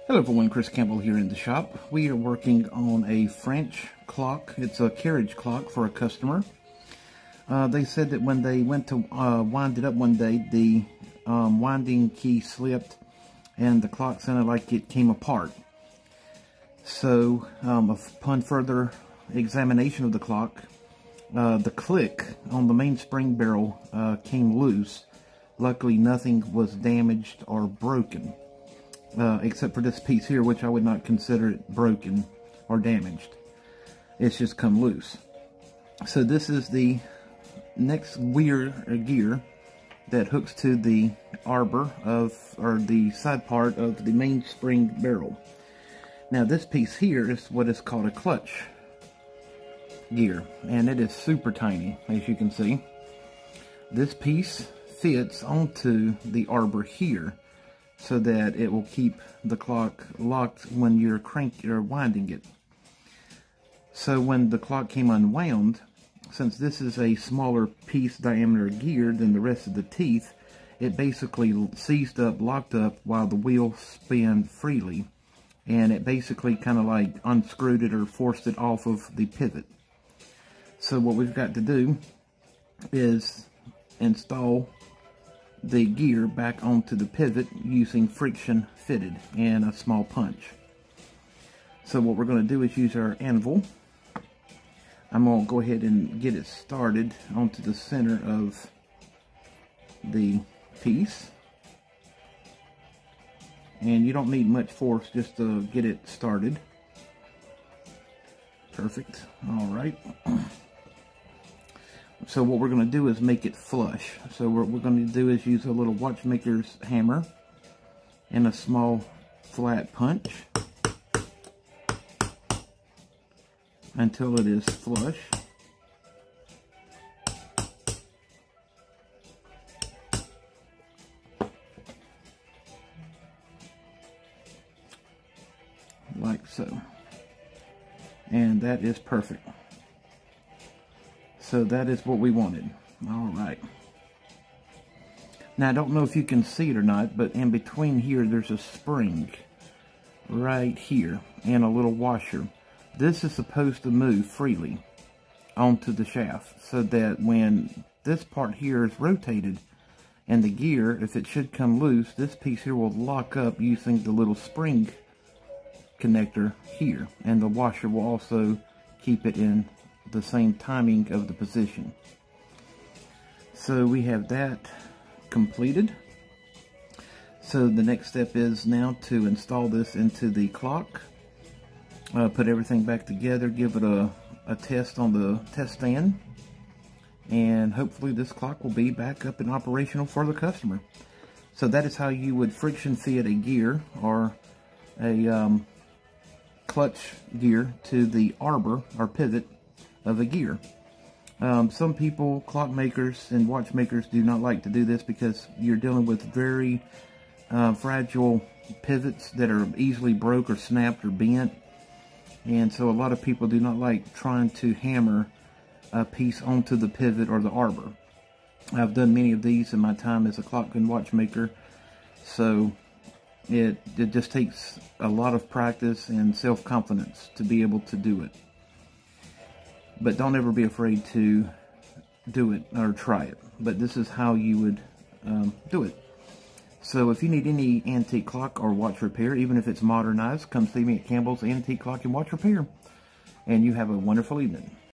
Hello everyone, Chris Campbell here in the shop. We are working on a French clock. It's a carriage clock for a customer. They said that when they went to wind it up one day, the winding key slipped and the clock sounded like it came apart. So upon further examination of the clock, the click on the mainspring barrel came loose. Luckily nothing was damaged or broken. Except for this piece here, which I would not consider it broken or damaged. It's just come loose. So this is the next gear that hooks to the arbor or the side part of the mainspring barrel. Now this piece here is what is called a clutch gear, and it is super tiny, as you can see. This piece fits onto the arbor here, so that it will keep the clock locked when you're winding it. So when the clock came unwound, since this is a smaller piece diameter gear than the rest of the teeth, it basically seized up, locked up while the wheel spun freely, and it basically kind of like unscrewed it or forced it off of the pivot. So what we've got to do is install the gear back onto the pivot using friction fitted and a small punch. So what we're going to do is use our anvil. I'm going to go ahead and get it started onto the center of the piece. And you don't need much force just to get it started. Perfect. Alright. So what we're going to do is make it flush. So what we're going to do is use a little watchmaker's hammer and a small flat punch until it is flush. Like so. And that is perfect. So that is what we wanted. Alright. Now I don't know if you can see it or not, but in between here there's a spring right here and a little washer. This is supposed to move freely onto the shaft so that when this part here is rotated and the gear, if it should come loose, this piece here will lock up using the little spring connector here, and the washer will also keep it in the same timing of the position. So we have that completed. So the next step is now to install this into the clock, put everything back together, give it a test on the test stand, and hopefully this clock will be back up and operational for the customer. So that is how you would friction fit a gear or a clutch gear to the arbor or pivot of a gear. Some people, clock makers and watchmakers, do not like to do this because you're dealing with very fragile pivots that are easily broke or snapped or bent, and so a lot of people do not like trying to hammer a piece onto the pivot or the arbor. I've done many of these in my time as a clock and watchmaker, so it just takes a lot of practice and self-confidence to be able to do it. But don't ever be afraid to do it or try it. But this is how you would do it. So if you need any antique clock or watch repair, even if it's modernized, come see me at Campbell's Antique Clock and Watch Repair. And you have a wonderful evening.